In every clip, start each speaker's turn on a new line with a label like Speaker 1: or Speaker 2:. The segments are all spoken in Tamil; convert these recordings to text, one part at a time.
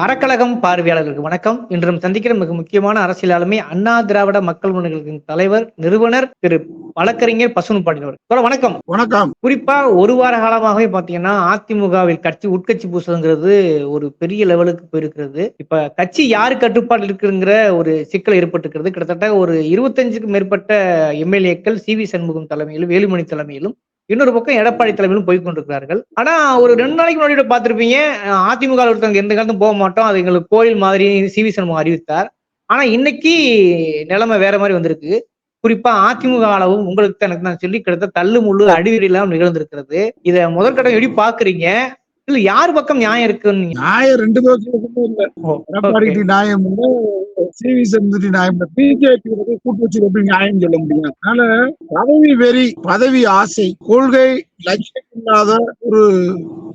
Speaker 1: அறக்கழகம் பார்வையாளர்களுக்கு வணக்கம். இன்றும் சந்திக்கிற மிக முக்கியமான அரசியல் ஆளுமை அண்ணா திராவிட மக்கள் முன்னணிகளின் தலைவர், நிறுவனர் திரு வழக்கறிஞர் பசுனு பாண்டியன். வணக்கம்.
Speaker 2: வணக்கம்.
Speaker 1: குறிப்பா ஒரு வார காலமாகவே பாத்தீங்கன்னா அதிமுகவில் உட்கட்சி பூசல்ங்கிறது ஒரு பெரிய லெவலுக்கு போயிருக்கிறது. இப்ப கட்சி யாரு கட்டுப்பாடு இருக்குங்கிற ஒரு சிக்கல் ஏற்பட்டிருக்கிறது. கிட்டத்தட்ட ஒரு 25க்கும் மேற்பட்ட எம்எல்ஏக்கள் சி.வி. சண்முகம் தலைமையிலும், வேலுமணி தலைமையிலும், இன்னொரு பக்கம் எடப்பாடி தலைமையிலும் போய் கொண்டிருக்கிறார்கள். ஆனா ஒரு 2 நாளைக்கு முன்னாடி பாத்திருப்பீங்க, அதிமுக ஒருத்தவங்க எந்த காலத்தும் போக மாட்டோம், அது எங்களுக்கு கோயில் மாதிரி சி.வி. சண்முகம் அறிவித்தார். ஆனா இன்னைக்கு நிலைமை வேற மாதிரி வந்திருக்கு. குறிப்பா அதிமுக அளவும் உங்களுக்கு தான் எனக்கு தான் சொல்லி கிட்டத்தட்ட தள்ளு முள்ளு அடிவெறியெல்லாம் நிகழ்ந்திருக்கிறது. இத முதற்கட்டம் எப்படி பாக்குறீங்க? இல்ல யார் பக்கம் நியாயம் இருக்குன்னு?
Speaker 2: நியாயம் 2 பக்கமும் இல்ல. எடப்பாடி நியாயம் இல்ல, சி.வி. சண்முகத்தின் நியாயம் இல்ல. பிஜேபி கூட்டு வச்சு எப்படி நியாயம் சொல்ல முடியும்? அதனால பதவி வெறி, பதவி ஆசை, கொள்கை லட்சியம் இல்லாத ஒரு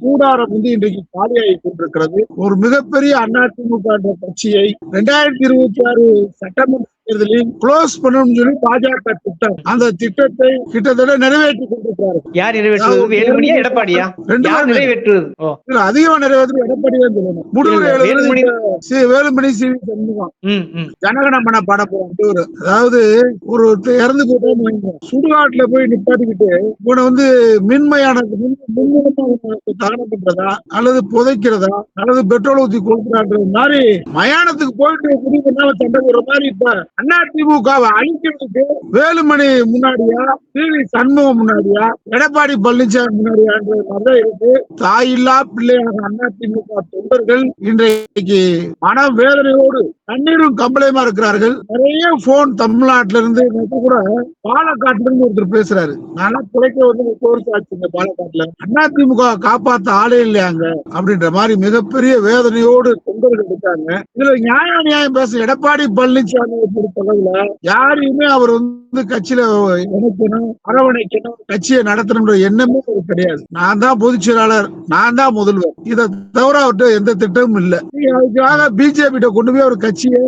Speaker 2: கூடாரம் இன்றைக்கு காலியாகி கொண்டிருக்கிறது. ஒரு மிகப்பெரிய அதிமுக என்ற கட்சியை 2026 சட்டமன்ற தேர்தலில் க்ளோஸ் பண்ணணும்னு சொல்லி பாஜக திட்டம், அந்த திட்டத்தை கிட்டத்தட்ட நிறைவேற்றி கொண்டிருக்கிறார்கள்.
Speaker 1: யார் நிறைவேற்றுவது? வேலுமணியா எடப்பாடியா? நிறைவேற்றுவது
Speaker 2: அதிகமா நிறைவேற்று எடப்பாடி தான் சொல்லணும். வேலுமணி சி.வி. சண்முகம் ஜனகணமன பாட போறாங்க. அதாவது ஒரு இறந்து போட்டா சுடுகாட்டுல போய் நிப்பாட்டிக்கிட்டு இவனை மின்மயான தகனம் பண்றதா அல்லது புதைக்கிறதா அல்லது பெட்ரோல் ஊத்தி கொடுக்குறான்ற மாதிரி மயானத்துக்கு போயிட்டு குடிக்கிறனால சண்டை போடுற மாதிரி இப்ப அதிமுகவை அழிக்கிறதுக்கு வேலுமணி முன்னாடியா, சி.வி. சண்முகம் முன்னாடியா, எடப்பாடி பழனிசாமி முன்னாடியான்ற மாதிரி இருக்கு. தாயில்லா பிள்ளையாக அதிமுக தொண்டர்கள் இன்றைக்கு மனவேதனையோடு தண்ணீரும் கம்பளையுமா இருக்கிறார்கள். நிறைய போன் தமிழ்நாட்டில இருந்து கூட பாலக்காட்டுல இருந்து ஒருத்தர் பேசுறாரு. நல்லா குறைக்க கோர்ஸ் ஆச்சுங்க பாலக்காட்டுல, அதிமுக காப்பாத்த ஆளே இல்லையாங்க அப்படின்ற மாதிரி மிகப்பெரிய வேதனையோடு தொண்டர்கள் இருக்காங்க. இதுல நியாயம் பேச எடப்பாடி பழனிசாமி பொறுத்தளவுல யாரையுமே அவர் கட்சியில இணைக்கணும், அரவணைக்கணும், கட்சியை நடத்தணும்ன்ற எண்ணமே கிடையாது. நான் தான் பொதுச் செயலாளர், நான் தான் முதல்வர், இதை தவிர அவர்கிட்ட எந்த திட்டமும் இல்ல. அதுக்காக பிஜேபி கொண்டு போய் அவர் கட்சியை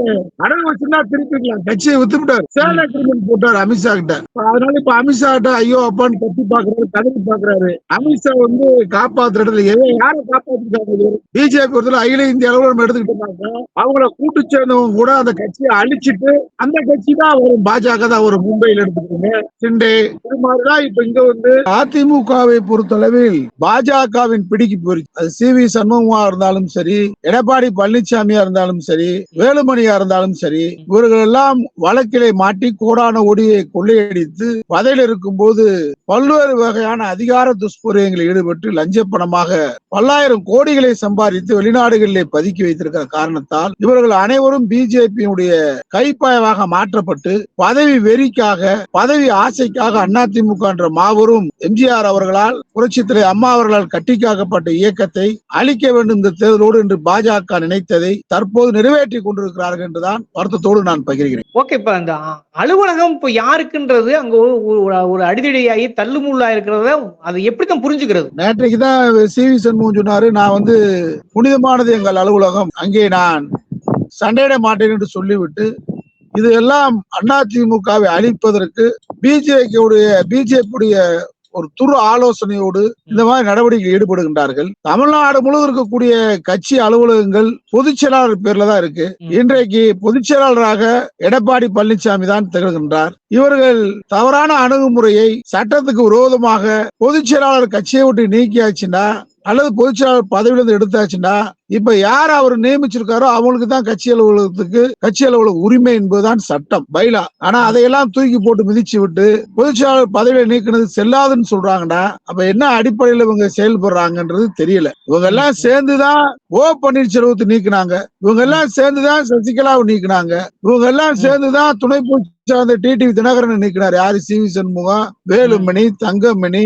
Speaker 2: அடகு வச்சுன்னா திருப்பிக்கலாம். கட்சியை வித்துவிட்டார், சேல் அக்ரிமெண்ட் போட்டார் அமித்ஷா கிட்ட. அதனால இப்ப அமித்ஷா கிட்ட ஐயோ அப்பான்னு கட்டி பாக்குறாரு, கதறி பாக்குறாரு. அமித்ஷா காப்பாத்துற இடத்துல யாரை காப்பாத்திருக்காங்க? பிஜேபி ஒருத்தர் அகில இந்திய அளவுல நம்ம எடுத்துக்கிட்டாங்க. அவங்கள கூட்டு சேர்ந்தவங்க கூட அந்த கட்சியை அழிச்சிட்டு அந்த கட்சி தான் வரும், பாஜக தான் ஒரு மும்பையில் எடுத்துக்கோங்க, சிண்டே, இது மாதிரிதான் இப்ப இங்க அதிமுகவை பொறுத்தளவில் பாஜகவின் பிடிக்கு போயிருக்கு. அது சி.வி. சண்முகமா இருந்தாலும் சரி, எடப்பாடி பழனிசாமியா இருந்தாலும் சரி, வேலுமணியா இருந்தாலும் சரி, இவர்கள் எல்லாம் வழக்கிலே மாட்டி கோடான ஓடியை கொள்ளையடித்து பதவியில் இருக்கும் போது பல்வேறு வகையான அதிகார துஷ்பிரயோகங்களில் ஈடுபட்டு லஞ்ச பணமாக பல்லாயிரம் கோடிகளை சம்பாதித்து வெளிநாடுகளிலே பதுக்கி வைத்திருக்கிற காரணத்தால் இவர்கள் அனைவரும் பிஜேபியுடைய கைப்பாயவாக மாற்றப்பட்டு பதவி வெறிக்காக, பதவி ஆசைக்காக அதிமுக என்ற மாபெரும் எம்ஜிஆர் அவர்களால், புரட்சித்துறை அம்மா அவர்களால் கட்டிக்காக்கப்பட்ட இயக்கத்தை அழிக்க வேண்டும் இந்த தேர்தலோடு என்று பாஜக நினைத்ததை தற்போது நிறைவேற்றி கொண்டிருக்கிறார்கள் என்றுதான் வருத்தத்தோடு நான் பகிர்கிறேன்.
Speaker 1: ஓகே, இப்ப அந்த அலுவலகம் இப்ப யாருக்குன்றது அங்க ஒரு அடிதடியாகி தள்ளுமுள்ளா இருக்கிறத அதை எப்படித்தான் புரிஞ்சுக்கிறது?
Speaker 2: நேற்றைக்கு தான் சி.வி. சண்முகம் சொன்னாரு, நான் புனிதமானது எங்கள் அலுவலகம், அங்கே நான் சண்டையிட மாட்டேன் என்று சொல்லிவிட்டு இது எல்லாம் அதிமுகவை அழிப்பதற்கு பிஜேபியுடைய ஒரு துரு ஆலோசனையோடு இந்த மாதிரி நடவடிக்கை ஈடுபடுகின்றார்கள். தமிழ்நாடு முழுவதும் இருக்கக்கூடிய கட்சி அலுவலகங்கள் பொதுச் செயலாளர் பேர்ல தான் இருக்கு. இன்றைக்கு பொதுச் செயலாளராக எடப்பாடி பழனிசாமி தான் திகழ்கின்றார். இவர்கள் தவறான அணுகுமுறையை சட்டத்துக்கு விரோதமாக பொதுச் செயலாளர் கட்சியை விட்டு நீக்கியாச்சுன்னா அல்லது பொதுச் செயலாளர் பதவியிலிருந்து எடுத்தாச்சுன்னா இப்ப யார் அவர் நியமிச்சிருக்காரோ அவங்களுக்கு தான் கட்சி அலுவலக உரிமை என்பதுதான் சட்டம், பைலா. ஆனா அதையெல்லாம் தூக்கி போட்டு மிதிச்சு விட்டு பொதுச் செயலாளர் பதவியில நீக்கினது செல்லாதுன்னு சொல்றாங்கன்னா அப்ப என்ன அடிப்படையில இவங்க செயல்படுறாங்கன்றது தெரியல. இவங்க எல்லாம் சேர்ந்துதான் ஓ பன்னீர்செல்வத்தை நீக்கினாங்க, இவங்க எல்லாம் சேர்ந்துதான் சசிகலாவை நீக்கினாங்க, இவங்க எல்லாம் சேர்ந்துதான் துணை பொதுச் டிடிவி தினகரன் நீக்கினார். யாரு? சி.வி. சண்முகம், வேலுமணி, தங்கமணி,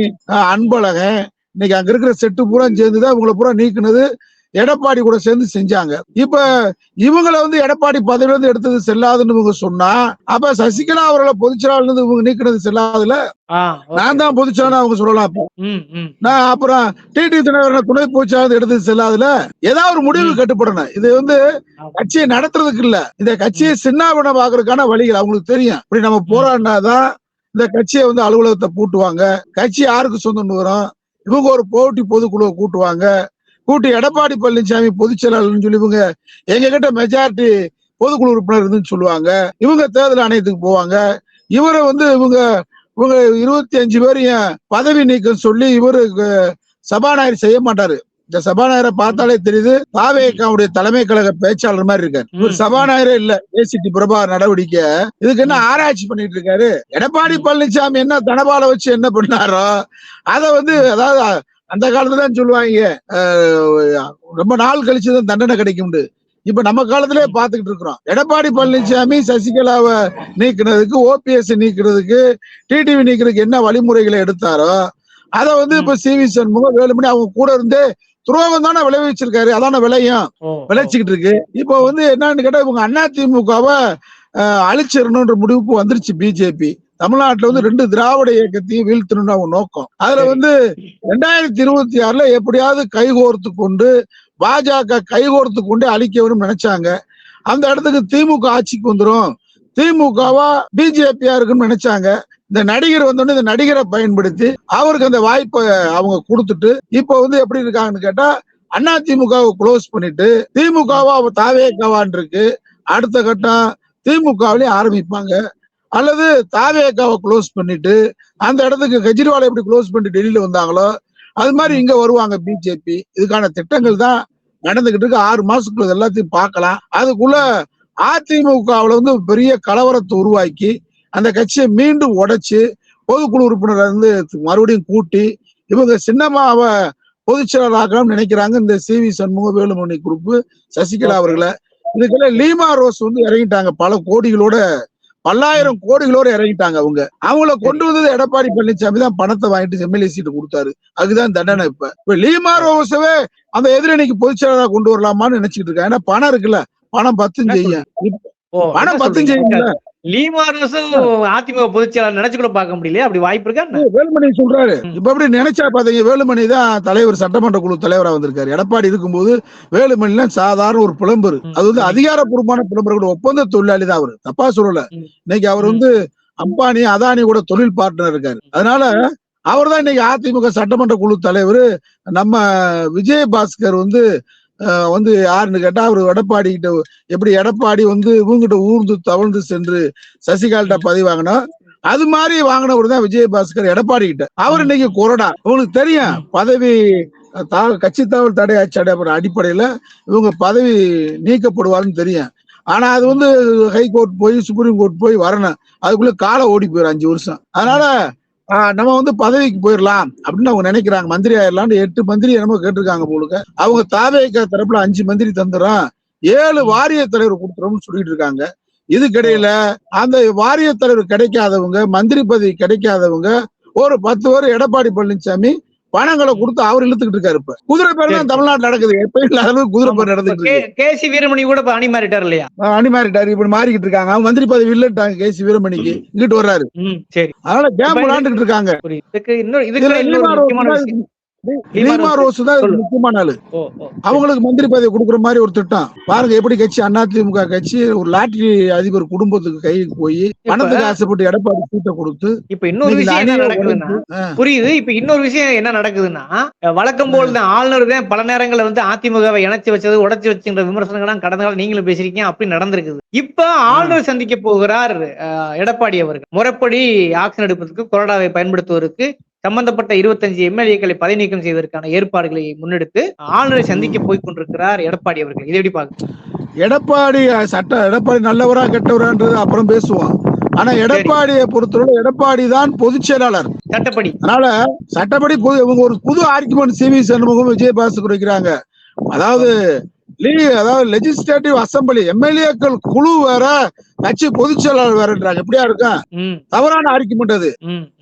Speaker 2: அன்பழகன். இன்னைக்கு அங்க இருக்கிற செட்டு பூரா சேர்ந்துதான் இவங்களை பூரா நீக்கினது எடப்பாடி கூட சேர்ந்து செஞ்சாங்க. இப்ப இவங்களை வந்து எடப்பாடி பதவியில இருந்து எடுத்தது செல்லாதுன்னு இவங்க சொன்னா, அப்ப சசிகலா அவர்களை பொதுச்செயலாளர் இருந்து இவங்க நீக்கினது செல்லாதுல. நான் தான் பொதுச்செயலாளர் அவங்க சொல்லலாம். நான் அப்புறம் டிடி தினகரன் துணை பொதுச்செயலாளர் எடுத்தது செல்லாதுல. ஏதாவது ஒரு முடிவு கட்டுப்படணும். இது வந்து கட்சியை நடத்துறதுக்கு இல்ல, இந்த கட்சியை சின்னாபின்னம் பாக்குறதுக்கான வழிகள் அவங்களுக்கு தெரியும். இப்படி நம்ம போராடினாதான் இந்த கட்சியை வந்து அலுவலகத்தை பூட்டுவாங்க. கட்சி யாருக்கு சொந்தம்னு வரும். இவங்க ஒரு போட்டி பொதுக்குழுவை கூட்டுவாங்க. கூட்டி எடப்பாடி பழனிசாமி பொதுச் செயலாளர்னு சொல்லி இவங்க எங்க கிட்ட மெஜாரிட்டி பொதுக்குழு உறுப்பினர் இருந்துன்னு சொல்லுவாங்க. இவங்க தேர்தல் ஆணையத்துக்கு போவாங்க. இவரை வந்து இவங்க 25 பேரையும் பதவி நீக்கம் சொல்லி இவரு சபாநாயகர் செய்ய மாட்டாரு. இந்த சபாநாயகரை பார்த்தாலே தெரியுது, தாவேகாவுடைய தலைமை கழக பேச்சாளர் மாதிரி இருக்காரு. இவர் சபாநாயகரே இல்ல. ஏசிடி பிரபாகர் நடவடிக்கை இதுக்கு என்ன ஆராய்ச்சி பண்ணிட்டு இருக்காரு. எடப்பாடி பழனிசாமி என்ன தனபால வச்சு என்ன பண்ணாரோ அத வந்து, அதாவது அந்த காலத்துல தான் சொல்லுவாங்க ரொம்ப நாள் கழிச்சுதான் தண்டனை கிடைக்கும். இப்ப நம்ம காலத்திலே பாத்துக்கிட்டு இருக்கிறோம். எடப்பாடி பழனிசாமி சசிகலாவை நீக்கினதுக்கு, ஓபிஎஸ் நீக்கிறதுக்கு, டிடிவி நீக்கிறதுக்கு என்ன வழிமுறைகளை எடுத்தாரோ அதை வந்து இப்ப சிவி சண்முகம், வேலுமணி அவங்க கூட இருந்து துரோகம் தானே விளைவிச்சிருக்காரு. அதான விளையும் விளைச்சிக்கிட்டு இருக்கு. இப்ப வந்து என்னன்னு கேட்டா, இவங்க அதிமுகவை அழிச்சிடணும்ன்ற முடிவுக்கு வந்துருச்சு பிஜேபி. தமிழ்நாட்டுல வந்து 2 திராவிட இயக்கத்தையும் வீழ்த்தணும்னு அவங்க நோக்கம். அதுல வந்து 2026 எப்படியாவது கைகோர்த்து கொண்டு, பாஜக கைகோர்த்து கொண்டு அழிக்க வேணும்னு நினைச்சாங்க. அந்த இடத்துக்கு திமுக ஆட்சிக்கு வந்துரும், திமுகவா பிஜேபியா இருக்குன்னு நினைச்சாங்க. இந்த நடிகர் வந்தோடனே இந்த நடிகரை பயன்படுத்தி அவருக்கு அந்த வாய்ப்பை அவங்க கொடுத்துட்டு இப்ப வந்து எப்படி இருக்காங்கன்னு கேட்டா, அதிமுகவை க்ளோஸ் பண்ணிட்டு திமுகவா தாவேகாவான் இருக்கு. அடுத்த கட்டம் திமுகவிலேயே ஆரம்பிப்பாங்க. அல்லது தாவேகாவை க்ளோஸ் பண்ணிட்டு அந்த இடத்துக்கு கெஜ்ரிவாலை எப்படி க்ளோஸ் பண்ணிட்டு டெல்லியில வந்தாங்களோ அது மாதிரி இங்க வருவாங்க பிஜேபி. இதுக்கான திட்டங்கள் தான் நடந்துகிட்டு இருக்கு. 6 மாசத்துக்குள்ள எல்லாத்தையும் பார்க்கலாம். அதுக்குள்ள அதிமுகவுல வந்து பெரிய கலவரத்தை உருவாக்கி அந்த கட்சியை மீண்டும் உடைச்சு பொதுக்குழு உறுப்பினர் வந்து மறுபடியும் கூட்டி இவங்க சின்னமாவை பொதுச் செயலாளராகலாம் நினைக்கிறாங்க. இந்த சிவி சண்முக, வேலுமணி குரூப், சசிகலா அவர்களை. இதுக்கெல்லாம் லீமா ரோஸ் வந்து இறங்கிட்டாங்க. பல கோடிகளோட, பல்லாயிரம் கோடிகளோட இறங்கிட்டாங்க. அவங்கள கொண்டு வந்தது எடப்பாடி பழனிசாமி தான். பணத்தை வாங்கிட்டு எம்எல்ஏ சீட்டு கொடுத்தாரு. அதுதான் தண்டனை. இப்ப லீமா ரோஸவே அந்த எதிரணிக்கு பொதுச் செயலாளராக கொண்டு வரலாமான்னு நினைச்சிட்டு இருக்காங்க. ஏன்னா பணம் இருக்குல்ல, பணம் 10 செய்யும். பணம் 10 செய்யுங்களா.
Speaker 1: லீமா ரோஸும் அதிமுக பொதுச் செயலாளர் நினைச்சு கூட பார்க்க முடியல. அப்படி வாய்ப்பு இருக்கா?
Speaker 2: வேலுமணி சொல்றாரு. இப்ப எப்படி நினைச்சா பாத்தீங்க, வேலுமணி தான் தலைவர், சட்டமன்ற குழு தலைவரா வந்திருக்காரு. எடப்பாடி இருக்கும்போது வேலுமணி சாதாரண ஒரு புலம்பர். அது வந்து அதிகாரப்பூர்வமான புலம்பர் கூட, ஒப்பந்த தொழிலாளி தான் அவரு. தப்பா சொல்லல. இன்னைக்கு அவர் வந்து அம்பானி, அதானி கூட தொழில் பார்ட்னர் இருக்காரு. அதனால அவர் தான் இன்னைக்கு அதிமுக சட்டமன்ற குழு தலைவர். நம்ம விஜயபாஸ்கர் வந்து யாருன்னு கேட்டா, அவரு எடப்பாடி கிட்ட எப்படி எடப்பாடி வந்து இவங்கிட்ட ஊர்ந்து தவழ்ந்து சென்று சசிகலா பதவி வாங்கினோம், அது மாதிரி வாங்கினவர் தான் விஜயபாஸ்கர் எடப்பாடி கிட்ட. அவர் இன்னைக்கு கொறடா. உங்களுக்கு தெரியும், பதவி கட்சி தகவல் தடை அடிப்படையில இவங்க பதவி நீக்கப்படுவாருன்னு தெரியும். ஆனா அது வந்து ஹைகோர்ட் போய் சுப்ரீம் கோர்ட் போய் வரணும். அதுக்குள்ள காலம் ஓடி போயிடும் 5 வருஷம். அதனால நம்ம வந்து பதவிக்கு போயிடலாம் அப்படின்னு அவங்க நினைக்கிறாங்க. மந்திரி ஆயிடலாம். 8 மந்திரி என்னமோ கேட்டிருக்காங்க போலுக்க. அவங்க தாவேக தரப்புல 5 மந்திரி தந்துடும், 7 வாரிய தலைவர் கொடுத்துறோம்னு சொல்லிட்டு இருக்காங்க. இதுக்கிடையில அந்த வாரிய தலைவர் கிடைக்காதவங்க, மந்திரி பதவி கிடைக்காதவங்க ஒரு 10 பேர் எடப்பாடி பழனிசாமி பணங்களை கொடுத்து அவர் இழுத்துக்கிட்டு இருக்காரு. இப்ப குதிரை பேர் தான் தமிழ்நாடு நடக்குது. எப்ப இல்லாத அளவுக்கு குதிரை பேர் நடந்துட்டு இருக்கு.
Speaker 1: கேசி வீரமணி கூட அணி மாறிட்டாரு இல்லையா?
Speaker 2: அணி மாறிட்டாரு. இப்படி மாறிக்கிட்டு இருக்காங்க. அவங்க மந்திரி பதவி இல்லட்டாங்க. கேசி வீரமணிக்கு இங்கிட்டு வர்றாரு. அதனால கேம் விளையாண்டுட்டு இருக்காங்க. லீமா ரோஸ் தான் முக்கியமான ஆளு. அவங்களுக்கு மந்திரி பதவி கொடுக்குற மாதிரி ஒரு திட்டம் பாருங்க. எப்படி கட்சி, அதிமுக கட்சி ஒரு லாட்டரி அதிபர் குடும்பத்துக்கு கைக்கு போய் பணத்துக்கு ஆசைப்பட்டு எடப்பாடி சீட்டை கொடுத்து.
Speaker 1: இப்ப இன்னொரு விஷயம் என்ன நடக்குதுன்னா, புரியுது. இப்ப இன்னொரு விஷயம் என்ன நடக்குதுன்னா, வழக்கம் போல் தான் ஆளுநர் தான் பல நேரங்களில் வந்து அதிமுகவை இணைச்சு வச்சது, உடச்சு வச்சுன்ற விமர்சனங்கள்லாம் கடந்த காலம் நீங்களும் பேசிருக்கீங்க. அப்படி நடந்திருக்குது. இப்ப ஆளுநர் சந்திக்க போகிறார் எடப்பாடி அவர்கள். முறைப்படி ஆக்ஷன் எடுப்பதற்கு, கொறடாவை பயன்படுத்துவதற்கு சம்பந்தப்பட்ட 25 எம்எல்ஏக்களை பதவி நீக்கம் செய்வதற்கான ஏற்பாடுகளை முன்னெடுத்து ஆளுநரை சந்திக்க போய் கொண்டிருக்கிறார் எடப்பாடி அவர்கள். இதை எப்படி பாக்க?
Speaker 2: எடப்பாடி நல்லவரா கெட்டவரான்றது அப்புறம் பேசுவோம். ஆனா எடப்பாடியை பொறுத்தவரை எடப்பாடி தான் பொதுச் செயலாளர்
Speaker 1: சட்டப்படி.
Speaker 2: அதனால சட்டப்படி இவங்க ஒரு புது ஆர்குமெண்ட் சிவி சண்முகம், விஜயபாஸ்கர் வைக்கிறாங்க. அதாவது லெஜிஸ்லேட்டிவ் அசம்பிளி எம்எல்ஏக்கள் குழு வேற, கட்சி பொதுச் செயலாளர் வேறன்றாங்க. எப்படியா இருக்கும்? தவறான ஆர்குமெண்ட் அது.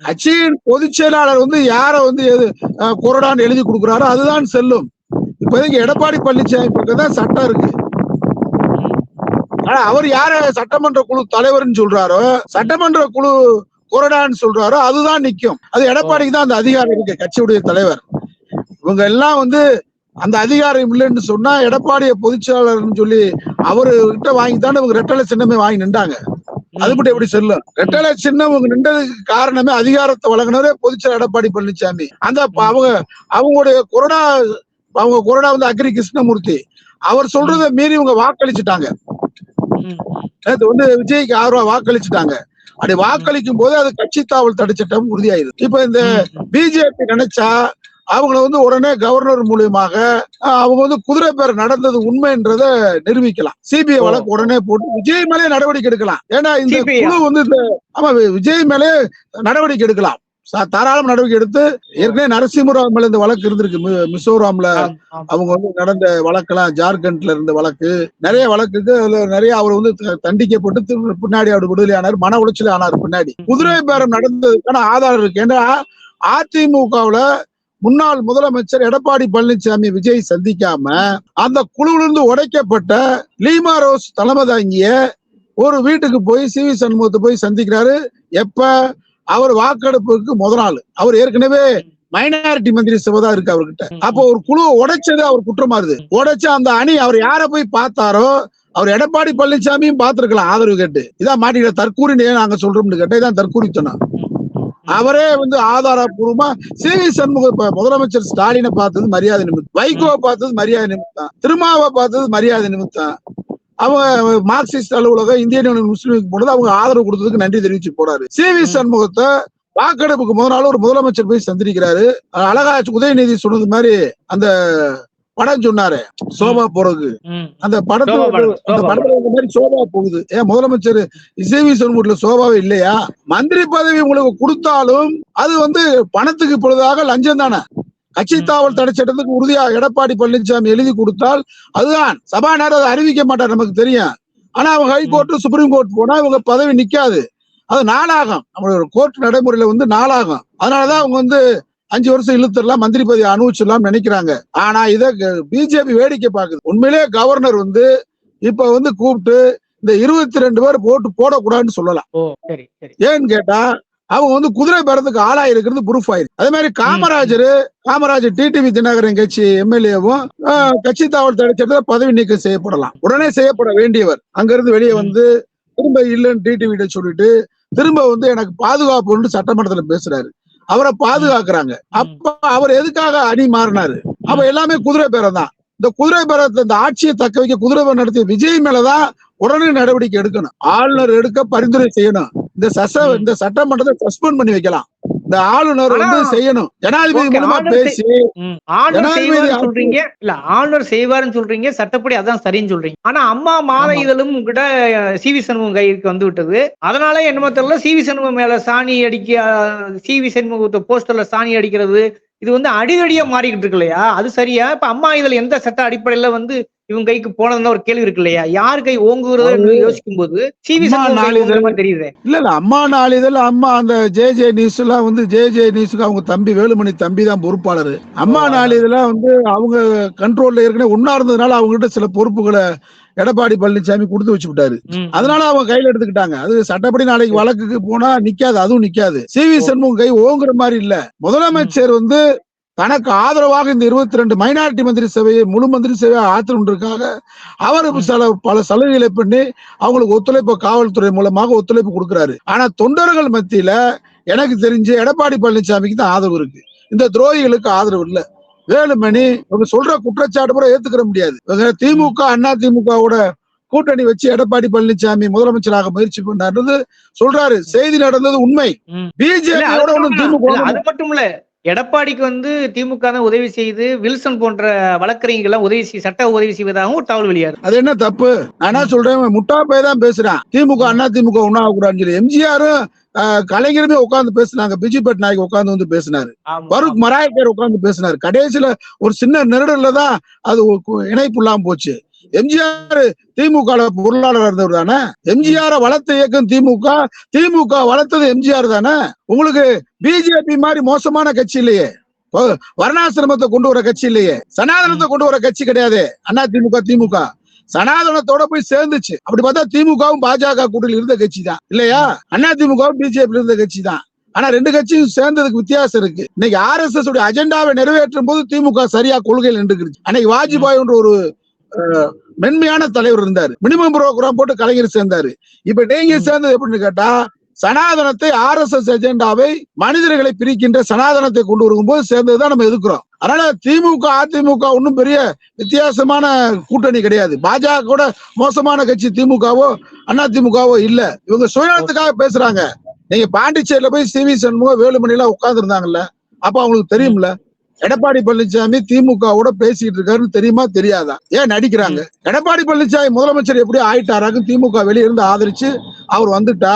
Speaker 2: கட்சியின் பொதுச் செயலாளர் வந்து யார வந்து கொறடான்னு எழுதி கொடுக்குறாரோ அதுதான் செல்லும். இப்போதைக்கு எடப்பாடி பழனிசாமி பக்கம் தான் சட்டம் இருக்கு. ஆனா அவர் யார சட்டமன்ற குழு தலைவர்னு சொல்றாரோ, சட்டமன்ற குழு கொறடான்னு சொல்றாரோ அதுதான் நிக்கும். அது எடப்பாடிக்கு தான் அந்த அதிகாரம் இருக்கு, கட்சியுடைய தலைவர். இவங்க எல்லாம் வந்து அந்த அதிகாரம் இல்லைன்னு சொன்னா எடப்பாடிய பொதுச்செயலாளர்னு சொல்லி அவரு கிட்ட வாங்கித்தானே இவங்க ரெட்டலை சின்னமே வாங்கி நின்றாங்க. அது மட்டும் எப்படி செல்லும்? ரெட்டலை சின்னம் இவங்க நின்றதுக்கு காரணமே அதிகாரத்தை வழங்கினவரே பொதுச்செயலாளர் எடப்பாடி பழனிசாமி. அந்த அவங்களுடைய கொறடா வந்து அக்ரி கிருஷ்ணமூர்த்தி, அவர் சொல்றதை மீறி இவங்க வாக்களிச்சுட்டாங்க. வந்து விஜய்க்கு ஆதரவா வாக்களிச்சுட்டாங்க. அப்படி வாக்களிக்கும் போது அது கட்சி தாவல் தடை சட்டம் உறுதியாயிருது. இப்ப இந்த பிஜேபி நினைச்சா அவங்கள வந்து உடனே கவர்னர் மூலியமாக அவங்க வந்து குதிரை பேர் நடந்தது உண்மைன்றத நிரூபிக்கலாம். சிபிஐ வழக்கு உடனே போட்டு விஜய் மேலே நடவடிக்கை எடுக்கலாம். ஏன்னா இந்த குழு வந்து ஆமா விஜய் மேலே நடவடிக்கை எடுக்கலாம், தாராளம் நடவடிக்கை எடுத்து. ஏற்கனவே நரசிம்மராவ் மேல இந்த வழக்கு இருந்திருக்கு. மிசோராம்ல அவங்க வந்து நடந்த வழக்கெல்லாம், ஜார்க்கண்ட்ல இருந்த வழக்கு, நிறைய வழக்குக்கு அதுல நிறைய அவர் வந்து தண்டிக்கப்பட்டு பின்னாடி அவர் விடுதலை ஆனார், மன உளைச்சல் ஆனார். பின்னாடி குதிரை பேரம் நடந்ததுக்கான ஆதாரம் இருக்கு. ஏன்னா அதிமுகவுல முன்னாள் முதலமைச்சர் எடப்பாடி பழனிசாமி விஜய் சந்திக்காம அந்த குழுவிலிருந்து உடைக்கப்பட்ட லீமா ரோஸ் தலைமை தாங்கிய ஒரு வீட்டுக்கு போய் சிவி சண்முகத்தை போய் சந்திக்கிறாரு. எப்ப? அவர் வாக்கெடுப்புக்கு முதல் நாள். அவர் ஏற்கனவே மைனாரிட்டி மந்திரி சபை தான் இருக்கு அவர்கிட்ட. அப்போ ஒரு குழுவை உடைச்சது அவர் குற்றமாறுது. உடைச்ச அந்த அணி அவர் யார போய் பார்த்தாரோ அவர் எடப்பாடி பழனிசாமியும் பார்த்திருக்கலாம் ஆதரவு கேட்டு. இதான் மாட்டிக்கிற தற்கூரி நாங்க சொல்றோம்னு கேட்ட இதான் தற்கூரித்தனம். அவரே வந்து ஆதாரப்பூர்வமா சிவி சண்முக முதலமைச்சர் ஸ்டாலினை பார்த்தது மரியாதை நிமித்தம், வைகோவை பார்த்தது மரியாதை நிமித்தம், திருமாவை பார்த்தது மரியாதை நிமித்தம். அவங்க மார்க்சிஸ்ட் அலுவலகம் இந்தியன் யூனியன் முஸ்லீம் லீக் போனது அவங்க ஆதரவு கொடுத்ததுக்கு நன்றி தெரிவிச்சு போறாரு. சிவி சண்முகத்தை வாக்கெடுப்புக்கு முதல் நாள் ஒரு முதலமைச்சர் போய் சந்திக்கிறாரு. அழகா உதயநிதி சொன்னது மாதிரி அந்த படம் சொன்னாரு சோபா போறதுக்கு, அந்த படத்துல மாதிரி சோபா போகுது. ஏன் முதலமைச்சர் சிவி சண்முகத்துல சோபாவே இல்லையா? மந்திரி பதவி உங்களுக்கு கொடுத்தாலும் அது வந்து பணத்துக்கு பொழுதாக லஞ்சம் தானே. கட்சி தாவல் தடை சட்டத்துக்கு உறுதியா எடப்பாடி பழனிசாமி எழுதி கொடுத்தால் அதுதான் சபாநாயகர் அதை அறிவிக்க மாட்டார், நமக்கு தெரியும். ஆனா அவங்க ஹைகோர்ட் சுப்ரீம் கோர்ட் போனா இவங்க பதவி நிக்காது, அது நாளாகும். நம்மளோட கோர்ட் நடைமுறையில வந்து நாளாகும். அதனாலதான் அவங்க வந்து 5 வருஷம் இழுத்துடலாம், மந்திரி பதவி அனுபவிச்சிடலாம் நினைக்கிறாங்க. ஆனா இத பிஜேபி வேடிக்கை பாக்குது. உண்மையிலே கவர்னர் வந்து இப்ப வந்து கூப்பிட்டு இந்த 22 பேர் போட்டு போடக்கூடாதுன்னு சொல்லலாம். ஏன்னு கேட்டா அவங்க வந்து குதிரை பேரத்துக்கு ஆளாயிருக்கிறது ப்ரூஃப் ஆயிருக்கு. அதே மாதிரி காமராஜர் டிடிவி தினகரன் கட்சி எம்எல்ஏவும் கட்சி தாவல் தடை பதவி நீக்கம் செய்யப்படலாம். உடனே செய்யப்பட வேண்டியவர் அங்கிருந்து வெளியே வந்து திரும்ப இல்லைன்னு டிடிவி சொல்லிட்டு திரும்ப வந்து எனக்கு பாதுகாப்பு சட்டமன்றத்துல பேசுறாரு. அவரை பாதுகாக்கிறாங்க. அப்ப அவர் எதுக்காக அணி மாறினாரு? அப்ப எல்லாமே குதிரை பேரம் தான். இந்த குதிரை பேரத்தை இந்த ஆட்சியை தக்க வைக்க குதிரை பேரம் நடத்திய விஜய் மேலதான் உடனே நடவடிக்கை எடுக்கணும். ஆளுநர் எடுக்க பரிந்துரை செய்யணும். இந்த சட்டமன்றத்தை சஸ்பெண்ட் பண்ணி வைக்கலாம். இந்த ஆளுநர் வந்து செய்யணும். ஜனாதிபதி மூலமா பேசி
Speaker 1: ஆளுநர் செய்வாருன்னு சொல்றீங்க, சட்டப்படி அதான் சரின்னு சொல்றீங்க. ஆனா அம்மா மாத இதழும் கூட சிவி சண்முகம் கைக்கு வந்து விட்டது. அதனால என்னமோ தெரியல, சிவி சண்முகம் மேல சாணி அடிக்க, சிவி சண்முகத்தை போஸ்டர்ல சாணி அடிக்கிறது இது வந்து அடிதடியா மாறிக்கிட்டு இருக்கு இல்லையா? அது சரியா? இப்ப அம்மா இதுல எந்த சட்ட அடிப்படையில வந்து இவங்க கைக்கு போனதுன்னு ஒரு கேள்வி இருக்கு இல்லையா? யார் கை ஓங்குறத யோசிக்கும் போது சிவி சண்முகம் தெரியுது.
Speaker 2: இல்ல அம்மா நாளிதழ், அம்மா அந்த ஜே நியூஸ் எல்லாம் வந்து ஜே நியூஸ்க்கு அவங்க தம்பி வேலுமணி தம்பி தான் பொறுப்பாளர். அம்மா நாளிதெல்லாம் வந்து அவங்க கண்ட்ரோல்ல ஏற்கனவே ஒன்னா இருந்ததுனால அவங்க கிட்ட சில பொறுப்புகளை எடப்பாடி பழனிசாமி கொடுத்து வச்சு விட்டாரு. அதனால அவங்க கையில எடுத்துக்கிட்டாங்க. அது சட்டப்படி நாளைக்கு வழக்குக்கு போனா நிக்காது, அதுவும் நிக்காது. சிவி சண்முகம் கை ஓங்குற மாதிரி இல்ல. முதலமைச்சர் வந்து தனக்கு ஆதரவாக இந்த 22 மைனாரிட்டி மந்திரி சபையை முழு மந்திரி சபையை ஆத்திரக்காக அவர் பல சலுகைகளை பண்ணி அவங்களுக்கு ஒத்துழைப்பு காவல்துறை மூலமாக ஒத்துழைப்பு கொடுக்கிறாரு. ஆனா தொண்டர்கள் மத்தியில எனக்கு தெரிஞ்சு எடப்பாடி பழனிசாமிக்கு தான் ஆதரவு இருக்கு, இந்த துரோகிகளுக்கு ஆதரவு இல்ல. வேலுமணி இவங்க சொல்ற குற்றச்சாட்டு கூட ஏத்துக்கிற முடியாது. திமுக அண்ணா திமுகவோட கூட்டணி வச்சு எடப்பாடி பழனிசாமி முதலமைச்சராக முயற்சி பண்ணாரு சொல்றாரு. செய்தி நடந்தது உண்மை. பிஜேபியோட திமுக
Speaker 1: அது மட்டும் இல்ல, எடப்பாடிக்கு வந்து திமுக தான் உதவி செய்து வில்சன் போன்ற வழக்கறிஞர்கள் உதவி சட்ட உதவி செய்வதாகவும் தகவல் வெளியாது.
Speaker 2: அது என்ன தப்பு? நான் என்ன சொல்றேன், முட்டாப்பே தான் பேசுறான். திமுக அண்ணா திமுக ஒன்னாகக்கூடாதுன்னு சொல்லி எம்ஜிஆரும் கலைஞருமே உட்கார்ந்து பேசினாங்க. பிஜி பட்நாயக் உட்கார்ந்து வந்து பேசினாரு, பரூக் மராயக்கர் உட்கார்ந்து பேசினாரு. கடைசியில ஒரு சின்ன நெருடல்ல தான் அது இணைப்பு இல்லாம போச்சு. எம்ஜிஆர் திமுக பொருளாளர் இருந்தவர் தானே. எம்ஜிஆர் வளர்த்த இயக்கம் திமுக வளர்த்தது எம்ஜிஆர் தானே. உங்களுக்கு பிஜேபி மாதிரி மோசமான கட்சி இல்லையே. வர்ணாசிரமத்தை கொண்டு வர கட்சி இல்லையே, சனாதனத்தை கொண்டு வர கட்சி கிடையாது அதிமுக திமுக. சனாதனத்தோட போய் சேர்ந்துச்சு. அப்படி பார்த்தா திமுகவும் பாஜக கூட்டணியில் இருந்த கட்சி தான் இல்லையா, அதிமுகவும் பிஜேபி இருந்த கட்சி தான். ஆனா ரெண்டு கட்சியும் சேர்ந்ததுக்கு வித்தியாசம் இருக்கு. இன்னைக்கு RSS உடைய அஜெண்டாவை நிறைவேற்றும் போது திமுக சரியா கொள்கையில் நின்றுச்சு. அன்னைக்கு வாஜ்பாய் என்ற ஒரு மென்மையான தலைவர் இருந்தாரு, மினிமம் ப்ரோக்ராம் போட்டு கலைஞர் சேர்ந்தாரு. இப்ப நீங்க சேர்ந்தது எப்படின்னு கேட்டா, சனாதனத்தை RSS அஜெண்டாவை மனிதர்களை பிரிக்கின்ற சனாதனத்தை கொண்டு வரும்போது சேர்ந்ததுதான் நம்ம எதிர்க்கிறோம். அதனால திமுக அதிமுக ஒன்னும் பெரிய வித்தியாசமான கூட்டணி கிடையாது. பாஜக கூட மோசமான கட்சி திமுகவோ அதிமுகவோ இல்ல. இவங்க சுயநலத்துக்காக பேசுறாங்க. நீங்க பாண்டிச்சேரியில போய் CV சண்முகம் வேலுமணி எல்லாம் உட்கார்ந்து இருந்தாங்கல்ல, அப்ப அவங்களுக்கு தெரியும்ல எடப்பாடி பழனிசாமி திமுகவோட பேசிட்டு இருக்காருன்னு தெரியுமா தெரியாதா? ஏன் நடிக்கிறாங்க? எடப்பாடி பழனிசாமி முதலமைச்சர் எப்படி ஆயிட்டாராங்க, திமுக வெளியே இருந்து ஆதரிச்சு அவர் வந்துட்டா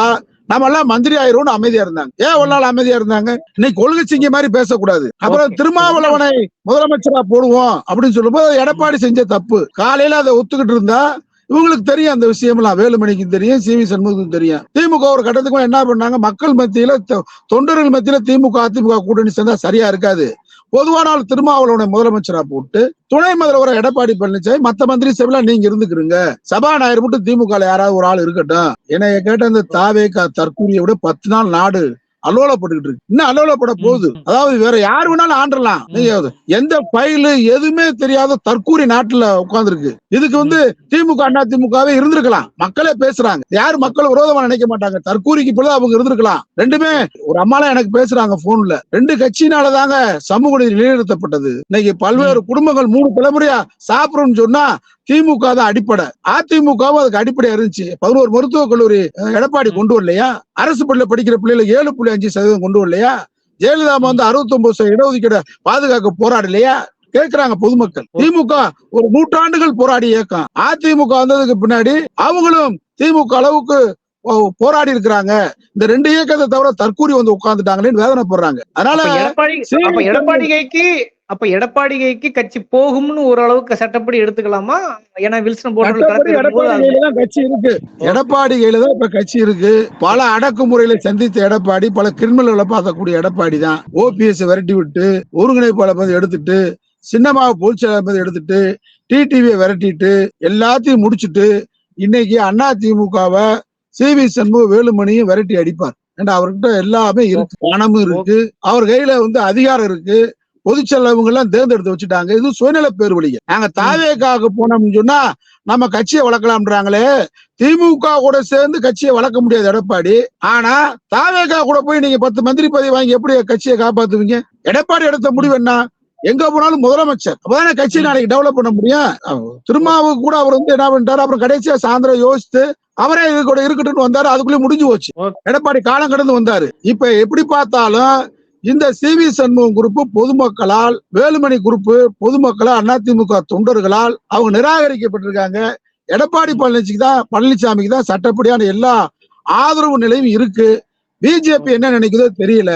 Speaker 2: நம்ம எல்லாம் மந்திரி ஆயிரும் அமைதியா இருந்தாங்க. ஏன் ஒரு நாள் அமைதியா இருந்தாங்க? இன்னைக்கு கொள்கை சிங்க மாதிரி பேசக்கூடாது. அப்புறம் திருமாவளவனை முதலமைச்சரா போடுவோம் அப்படின்னு சொல்லும்போது எடப்பாடி செஞ்ச தப்பு. காலையில அதை ஒத்துக்கிட்டு இருந்தா இவங்களுக்கு தெரியும் அந்த விஷயம் எல்லாம், வேலுமணிக்கு தெரியும், CV சண்முகத்துக்கு தெரியும். திமுக ஒரு கட்டத்துக்கு என்ன பண்ணாங்க, மக்கள் மத்தியில தொண்டர்கள் மத்தியில திமுக அதிமுக கூட்டணி சேர்ந்தா சரியா இருக்காது, பொதுவான திருமாவளவனை முதலமைச்சரா போட்டு துணை முதல்வர் எடப்பாடி பழனிசாமி மத்த மந்திரி சபையில நீங்க இருந்துக்கிறீங்க, சபாநாயகர் மட்டும் திமுக யாராவது ஒரு ஆள் இருக்கட்டும். என்னைய கேட்ட அந்த தாவேகா தற்கூரியை விட 10 நாள் நாடு அல்லோலப்பட்டுக்கிட்டு இருக்கு. இன்னும் அல்லோலப்பட போகுது. அதாவது வேற யாரு வேணாலும் ஆண்டலாம். நீங்க எந்த ஃபைலு எதுவுமே தெரியாத தற்கூரி நாட்டுல உட்கார்ந்து இருக்கு. இதுக்கு திமுக அதிமுகவே இருந்திருக்கலாம். மக்களே பேசுறாங்க, யாரு மக்கள் விரோதமா நினைக்க மாட்டாங்க. தற்கூரிக்கு இப்பதான் அவங்க இருந்திருக்கலாம். ரெண்டுமே ஒரு அம்மாலாம் எனக்கு பேசுறாங்க போன்ல, ரெண்டு கட்சியினாலதாங்க சமூக நீதி நிலைநிறுத்தப்பட்டது. இன்னைக்கு பல்வேறு குடும்பங்கள் 3 தலைமுறையா சாப்பிடும்னு சொன்னா திமுக தான் அடிப்படை, அதிமுகவும் அதுக்கு அடிப்படையா இருந்துச்சு. 11 மருத்துவக் கல்லூரி எடப்பாடி கொண்டு வரலையா? அரசு பள்ளியில படிக்கிற பிள்ளைகளை 7.5% கொண்டு வரலையா? ஜெயலலிதா 69% இடஒதுக்கீடு பாதுகாக்க போராடலையா? கேட்கிறாங்க பொதுமக்கள். திமுக ஒரு 100 ஆண்டுகள் போராடி இயக்கம். அதிமுக வந்ததுக்கு பின்னாடி அவங்களும் திமுக அளவுக்கு போராடி இருக்கிறாங்க. இந்த 2 இயக்கத்தை தவிர தற்கூரி உட்கார்ந்துட்டாங்களேன்னு வேதனை போடுறாங்க. அதனால
Speaker 1: எடப்பாடி கைக்கு கட்சி போகும்னு ஓரளவுக்கு சட்டப்படி எடுத்துக்கலாமா? ஏன்னா வில்சன்
Speaker 2: கட்சி இருக்கு, எடப்பாடி கையில தான் இப்ப கட்சி இருக்கு. பல அடக்குமுறையில சந்தித்த எடப்பாடி, பல கிரிமினல்களை பார்க்கக்கூடிய எடப்பாடி தான் OPS விரட்டி விட்டு, ஒருங்கிணைப்பாளர் எடுத்துட்டு, சின்னமாவை பொதுச்செயலாளர் எடுத்துட்டு, டிடிவியை விரட்டிட்டு, எல்லாத்தையும் முடிச்சுட்டு இன்னைக்கு அதிமுகவை CV சண்முகம் வேலுமணியும் விரட்டி அடிப்பார். ஏன்னா அவர்கிட்ட எல்லாமே இருக்கு, பணமும் இருக்கு, அவர் கையில அதிகாரம் இருக்கு. பொதுச்செயலாளர் எல்லாம் தேர்ந்தெடுத்து வச்சுட்டாங்க. இது சுயநல பேர் வழிய. நாங்க தாவேக்காக போனோம்னு சொன்னா நம்ம கட்சியை வளர்க்கலாம்ன்றாங்களே, திமுக கூட சேர்ந்து கட்சியை வளர்க்க முடியாது எடப்பாடி. ஆனா தாவேக்கா கூட போய் நீங்க 10 மந்திரி பதவி வாங்கி எப்படி கட்சியை காப்பாத்துவீங்க? எடப்பாடி எடுத்த முடிவு என்ன? எங்க போனாலும் முதலமைச்சர், அப்பதானே கட்சியை நாளைக்கு டெவலப் பண்ண முடியும். திருமாவுக்கு கூட அவர் என்ன பண்ணிட்டாரு, அப்புறம் கடைசியா சாயந்தரம் யோசித்து அவரே இது கூட இருக்கட்டும் வந்தாரு. அதுக்குள்ளே முடிஞ்சு போச்சு. எடப்பாடி காலம் கடந்து வந்தாரு. இப்ப எப்படி பார்த்தாலும் இந்த CV சண்முகம் குரூப் பொதுமக்களால், வேலுமணி குரூப் பொதுமக்களால், அதிமுக தொண்டர்களால் அவங்க நிராகரிக்கப்பட்டிருக்காங்க. எடப்பாடி பழனிசாமிக்கு தான் சட்டப்படியான எல்லா ஆதரவு நிலையும் இருக்கு. பிஜேபி என்ன நினைக்குதோ தெரியல,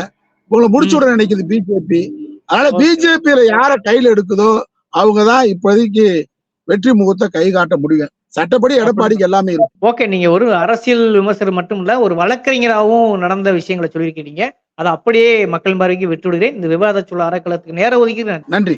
Speaker 2: உங்களை முடிச்சு விட நினைக்குது பிஜேபி. அதனால பிஜேபியில யார கையில எடுக்குதோ அவங்கதான் இப்போதைக்கு வெற்றி முகத்தை கை காட்ட முடியும். சட்டப்படி எடப்பாடிக்கு எல்லாமே இருக்கு.
Speaker 1: ஓகே, நீங்க ஒரு அரசியல் விமர்சகர் மட்டும் இல்ல, ஒரு வழக்கறிஞராகவும் நடந்த விஷயங்களை சொல்லியிருக்கீங்க. அதை அப்படியே மக்கள் பார்வைக்கு விட்டு விடுகிறேன். இந்த விவாத சொல்ல அறக்கலத்துக்கு நேரம் ஒதுக்கி நன்றி.